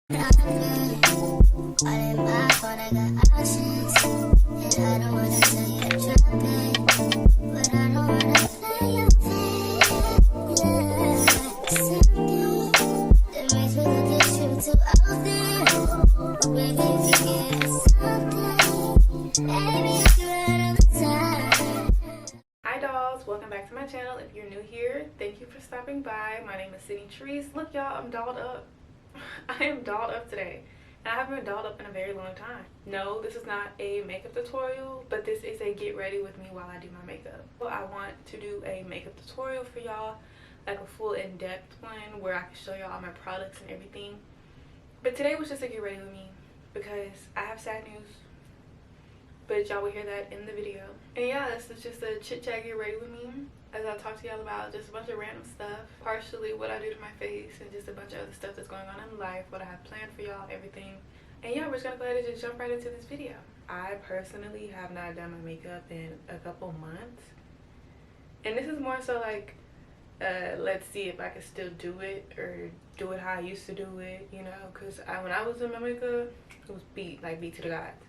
Hi dolls, welcome back to my channel. If you're new here, thank you for stopping by. My name is Sydney Trees. Look y'all, I'm dolled up. I am dolled up today, and I haven't been dolled up in a very long time. No, this is not a makeup tutorial, but this is a get ready with me while I do my makeup. So I want to do a makeup tutorial for y'all, like a full in-depth one where I can show y'all all my products and everything. But today was just a get ready with me because I have sad news, but y'all will hear that in the video. And yeah, this is just a chit chat get ready with me as I talk to y'all about just a bunch of random stuff, partially what I do to my face and just a bunch of other stuff that's going on in life, what I have planned for y'all, everything. And yeah, we're just gonna go ahead and just jump right into this video. I personally have not done my makeup in a couple months, and this is more so like let's see if I can still do it or do it how I used to do it, you know, because when I was doing my makeup, it was beat to the gods.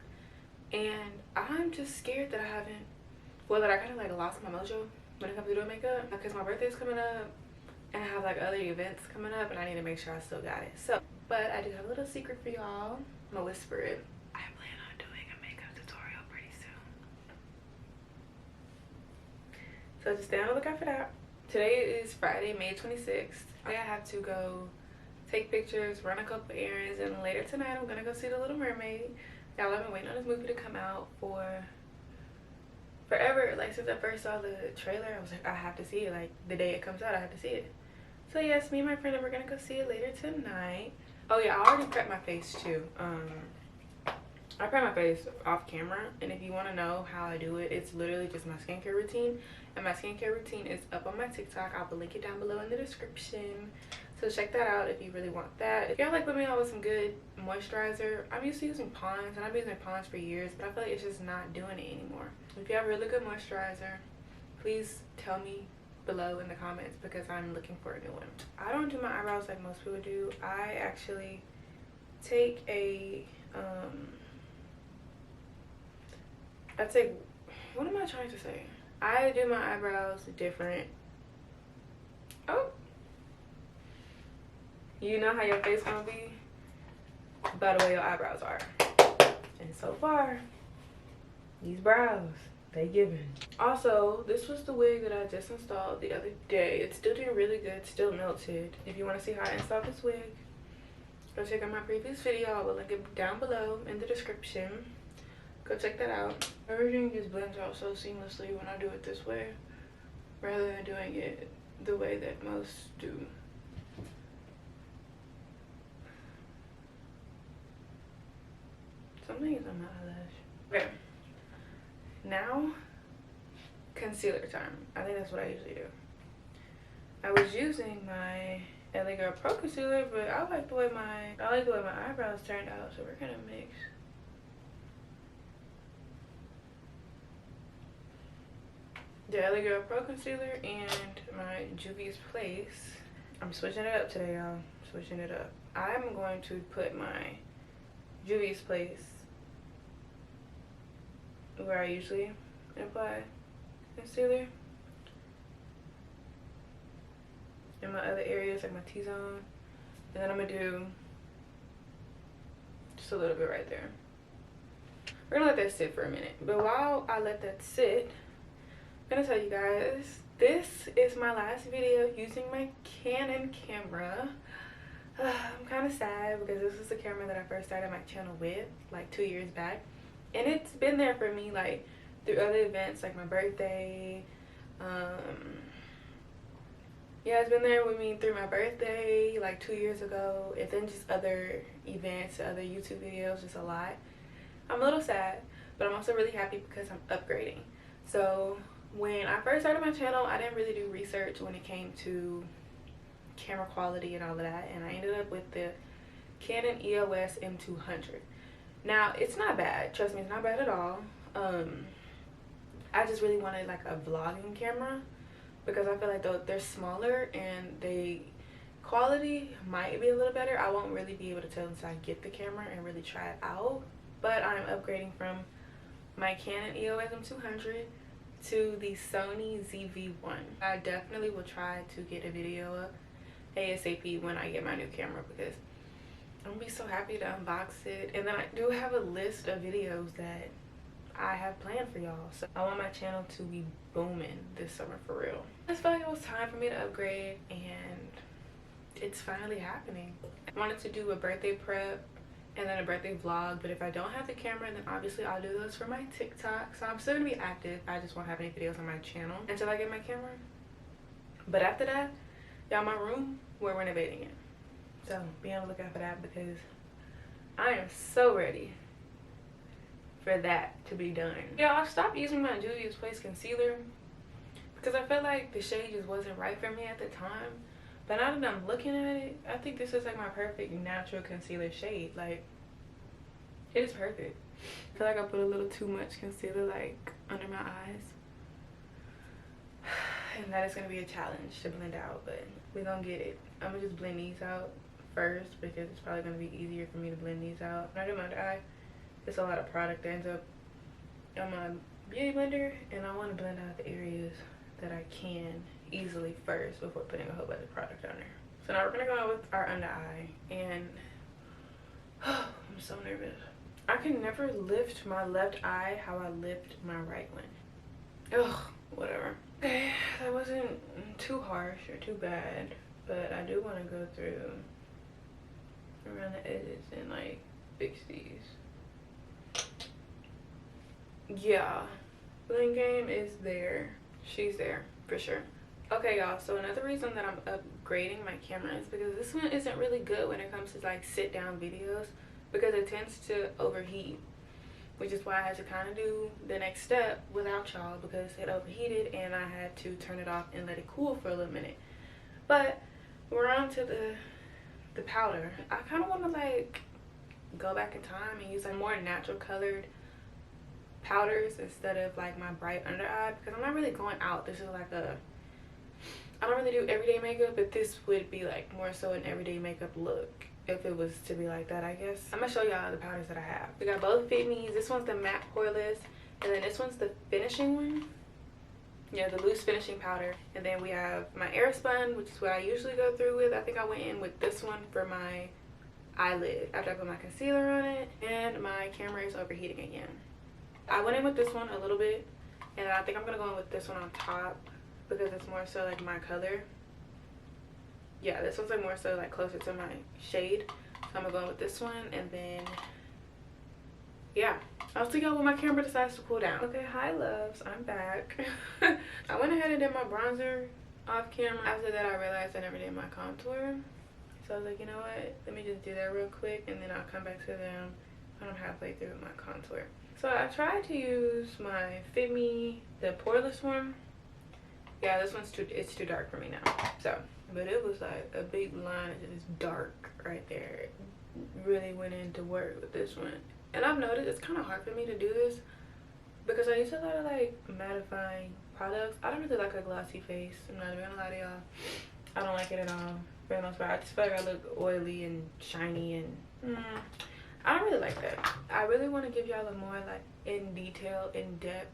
And I'm just scared that I haven't, well, that I kind of like lost my mojo when it comes to doing makeup, because my birthday's coming up and I have like other events coming up and I need to make sure I still got it. So, but I do have a little secret for y'all. I'm gonna whisper it. I plan on doing a makeup tutorial pretty soon, so just stay on the lookout for that. Today is Friday, May 26th. I have to go take pictures, run a couple errands, and later tonight I'm gonna go see The Little Mermaid. Y'all, I've been waiting on this movie to come out for forever. Like, since I first saw the trailer, I was like, I have to see it. Like, the day it comes out, I have to see it. So yes, me and my friend we're gonna go see it later tonight. Oh yeah, I already prepped my face too. I prep my face off camera, and if you want to know how I do it, it's literally just my skincare routine, and my skincare routine is up on my TikTok. I'll link it down below in the description, so check that out if you really want that. If y'all like putting me on with some good moisturizer, I'm used to using Pond's, and I've been using Pond's for years, but I feel like it's just not doing it anymore. If you have really good moisturizer, please tell me below in the comments, because I'm looking for a new one. I don't do my eyebrows like most people do. I actually take a what am I trying to say? I do my eyebrows different. Oh, you know how your face gonna be by the way your eyebrows are. And so far, these brows, they giving. Also, this was the wig that I just installed the other day. It's still doing really good, still melted. If you want to see how I installed this wig, go check out my previous video. I will link it down below in the description. Go check that out. Everything just blends out so seamlessly when I do it this way, rather than doing it the way that most do. Something is on my eyelash. Okay. Now, concealer time. I think that's what I usually do. I was using my LA Girl Pro Concealer, but I like the way my eyebrows turned out, so we're gonna mix. The LA Girl Pro Concealer and my Juvia's Place. I'm switching it up today, y'all. Switching it up. I'm going to put my Juvia's Place where I usually apply concealer. In my other areas, like my T-zone. And then I'm gonna do just a little bit right there. We're gonna let that sit for a minute. But while I let that sit, I'm gonna tell you guys, this is my last video using my Canon camera. I'm kind of sad because this is the camera that I first started my channel with like 2 years back, and it's been there for me like through other events like my birthday. Yeah, it's been there with me through my birthday like 2 years ago, and then just other events, other YouTube videos, just a lot. I'm a little sad, but I'm also really happy because I'm upgrading. So when I first started my channel, I didn't really do research when it came to camera quality and all of that, and I ended up with the Canon EOS M200. Now, it's not bad. Trust me, it's not bad at all. I just really wanted like a vlogging camera because I feel like they're smaller and they quality might be a little better. I won't really be able to tell until I get the camera and really try it out. But I'm upgrading from my Canon EOS M200 to the Sony ZV-1. I definitely will try to get a video up ASAP when I get my new camera, because I'm gonna be so happy to unbox it. And then I do have a list of videos that I have planned for y'all, so I want my channel to be booming this summer for real. I just felt like it was time for me to upgrade, and it's finally happening. I wanted to do a birthday prep and then a birthday vlog, but if I don't have the camera, then obviously I'll do those for my TikTok. So I'm still gonna be active, I just won't have any videos on my channel until I get my camera. But after that, y'all, my room, we're renovating it, so be on the lookout for that, because I am so ready for that to be done. Y'all, I stopped using my Juvia's Place concealer because I felt like the shade just wasn't right for me at the time. But now that I'm looking at it, I think this is like my perfect natural concealer shade. Like, it is perfect. I feel like I put a little too much concealer like under my eyes, and that is gonna be a challenge to blend out, but we're gonna get it. I'm gonna just blend these out first because it's probably gonna be easier for me to blend these out. When I do my under eye, it's a lot of product that ends up on my beauty blender, and I want to blend out the areas that I can easily first before putting a whole bunch of product on there. So now we're gonna go with our under eye, and I'm so nervous. I can never lift my left eye how I lift my right one. Ugh, whatever. Okay, that wasn't too harsh or too bad, but I do want to go through around the edges and like fix these. Yeah, blend game is there. She's there for sure. Okay, y'all, so another reason that I'm upgrading my camera is because this one isn't really good when it comes to like sit down videos, because it tends to overheat, which is why I had to kind of do the next step without y'all, because it overheated and I had to turn it off and let it cool for a little minute. But we're on to the powder. I kind of want to like go back in time and use like more natural colored powders instead of like my bright under eye, because I'm not really going out. This is like I don't really do everyday makeup, but this would be like more so an everyday makeup look if it was to be like that, I guess. I'm gonna show y'all the powders that I have. We got both Fit Me's. This one's the matte poreless, and then this one's the finishing one. Yeah, the loose finishing powder. And then we have my Airspun, which is what I usually go through with. I think I went in with this one for my eyelid after I put my concealer on it, and my camera is overheating again. I went in with this one a little bit, and I think I'm gonna go in with this one on top because it's more so like my color. Yeah, this one's like more so like closer to my shade, so I'm gonna go in with this one, and then yeah, I'll see y'all when my camera decides to cool down. Okay, hi loves, I'm back. I went ahead and did my bronzer off camera. After that, I realized I never did my contour, so I was like, you know what, let me just do that real quick, and then I'll come back to them when I'm halfway through my contour. So I tried to use my Fit Me, the poreless one. Yeah, this one's it's too dark for me now. So, but it was like a big line of just dark right there. It really went into work with this one. And I've noticed it's kind of hard for me to do this because I use a lot of like mattifying products. I don't really like a glossy face. I'm not even gonna lie to y'all. I don't like it at all for the most part. I just feel like I look oily and shiny, and I don't really like that. I really want to give y'all a more like in detail, in-depth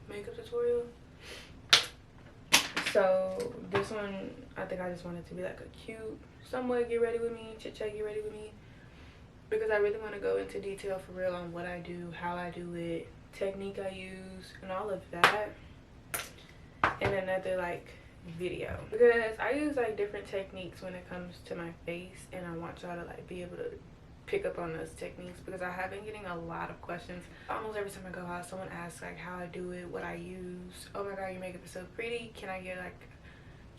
makeup tutorial. So this one, I think I just wanted to be like a cute, somewhat get ready with me, chit chat get ready with me, because I really want to go into detail for real on what I do, how I do it, technique I use, and all of that in another like video, because I use like different techniques when it comes to my face, and I want y'all to like be able to pick up on those techniques, because I have been getting a lot of questions. Almost every time I go out, someone asks like how I do it, what I use. Oh my god, your makeup is so pretty. Can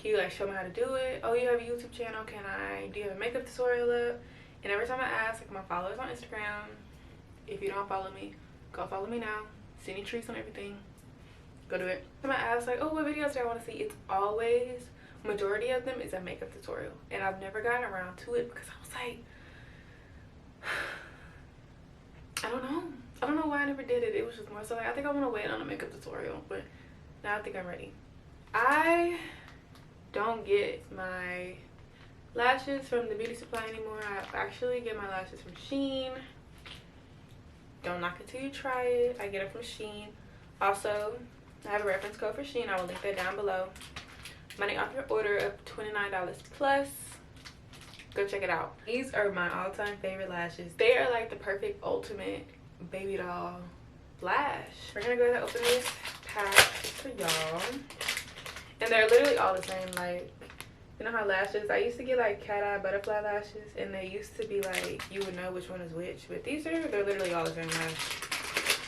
you like show me how to do it? Oh, you have a YouTube channel. Do you have a makeup tutorial up? And every time I ask like my followers on Instagram, if you don't follow me, go follow me now. Cindy Trees on everything. Go do it. When I ask like, oh, what videos do I want to see? It's always, majority of them is a makeup tutorial, and I've never gotten around to it because I was like, I don't know why I never did it. It was just more so like, I think I want to wait on a makeup tutorial, but now I think I'm ready. I don't get my lashes from the beauty supply anymore. I actually get my lashes from Shein. Don't knock it till you try it. I get it from Shein. Also, I have a reference code for Shein. I will link that down below. Money off your order of $29 plus. Go check it out. These are my all-time favorite lashes. They are like the perfect ultimate baby doll lash. We're gonna go ahead and open this pack for y'all. And they're literally all the same. Like, you know how lashes, I used to get like cat eye butterfly lashes, and they used to be like, you would know which one is which. But these are, they're literally all the same lash.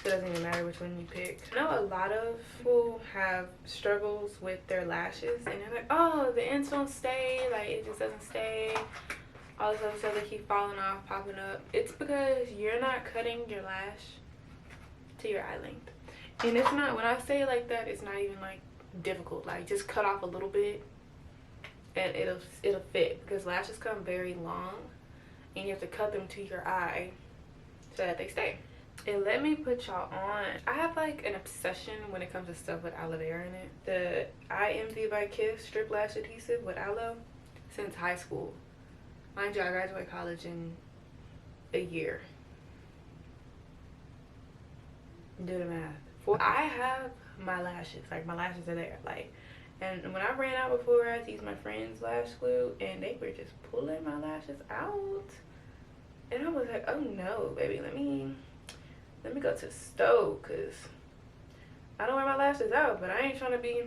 It doesn't even matter which one you pick. I know a lot of people have struggles with their lashes, and they're like, oh, the ends don't stay, like it just doesn't stay. All this other stuff, they keep falling off, popping up. It's because you're not cutting your lash to your eye length. And it's not, when I say it like that, it's not even like difficult. Like, just cut off a little bit and it'll fit, because lashes come very long and you have to cut them to your eye so that they stay. And let me put y'all on, I have like an obsession when it comes to stuff with aloe vera in it. The IMV by Kiss strip lash adhesive with aloe, since high school. Mind you, I graduate college in a year. Do the math. I have my lashes, like my lashes are there, like, and when I ran out before, I had to use my friend's lash glue, and they were just pulling my lashes out, and I was like, oh no, baby, let me go to the stove, because I don't wear my lashes out, but I ain't trying to be,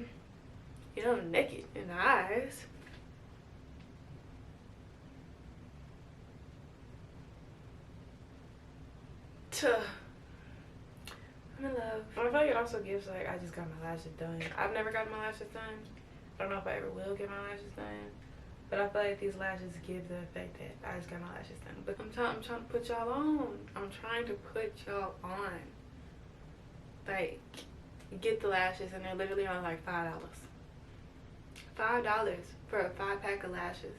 you know, naked in the eyes. I'm in love. I feel like it also gives, like, I just got my lashes done. I've never gotten my lashes done. I don't know if I ever will get my lashes done, but I feel like these lashes give the effect that I just got my lashes done. But I'm trying to put y'all on. I'm trying to put y'all on. Like, get the lashes, and they're literally on like $5. $5 for a 5-pack of lashes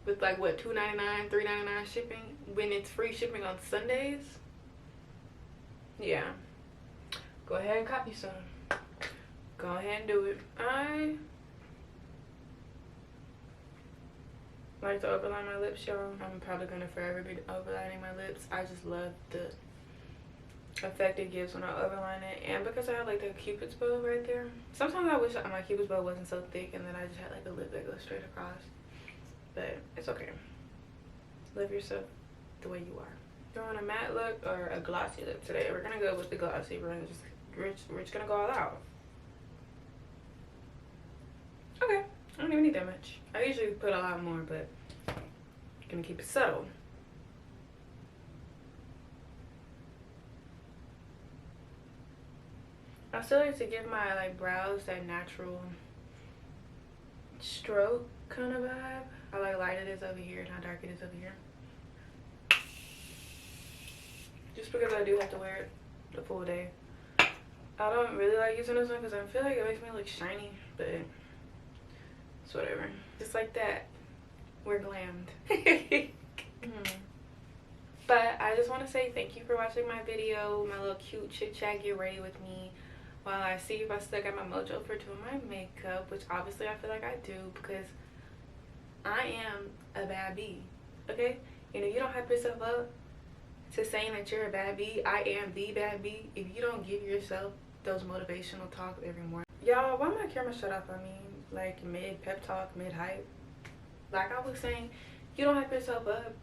with like what, $2.99, $3.99 shipping, when it's free shipping on Sundays. Yeah, go ahead and copy some. Go ahead and do it. I like to overline my lips, y'all. I'm probably gonna forever be overlining my lips. I just love the effect it gives when I overline it, and because I have like the cupid's bow right there. Sometimes I wish my cupid's bow wasn't so thick and then I just had like a lip that goes straight across, but it's okay. Love yourself the way you are. You want a matte look or a glossy look today? We're gonna go with the glossy. We're just gonna go all out. Okay, I don't even need that much. I usually put a lot more, but I'm gonna keep it subtle. I still like to give my like brows that natural stroke kind of vibe. How like light it is over here and how dark it is over here. Just because I do have to wear it the full day. I don't really like using this one because I feel like it makes me look shiny, but it's whatever. Just like that, we're glammed. But I just want to say thank you for watching my video, my little cute chit chat get ready with me, while I see if I still got my mojo for doing my makeup, which obviously I feel like I do, because I am a bad bee, okay? And if you don't hype yourself up to saying that you're a bad bee, I am the bad bee. If you don't give yourself those motivational talks every morning. Y'all, why my camera shut off on me? Like mid pep talk, mid hype. Like I was saying, you don't hype yourself up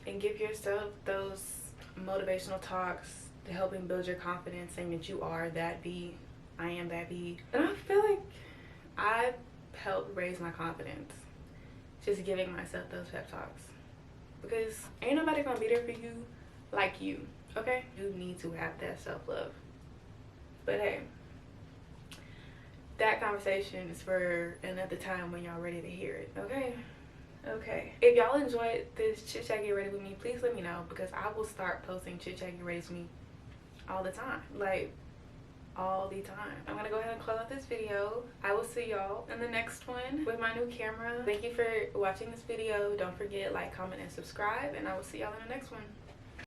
and give yourself those motivational talks to helping build your confidence, saying that you are that bee. I am that bee. And I feel like I've helped raise my confidence just giving myself those pep talks, because ain't nobody gonna be there for you like you, okay? You need to have that self-love. But hey, that conversation is for another time when y'all ready to hear it, okay? Okay. If y'all enjoyed this chit chat get ready with me, please let me know, because I will start posting chit chat get ready with me all the time. Like, all the time. I'm gonna go ahead and close out this video. I will see y'all in the next one with my new camera. Thank you for watching this video. Don't forget, like, comment, and subscribe, and I will see y'all in the next one.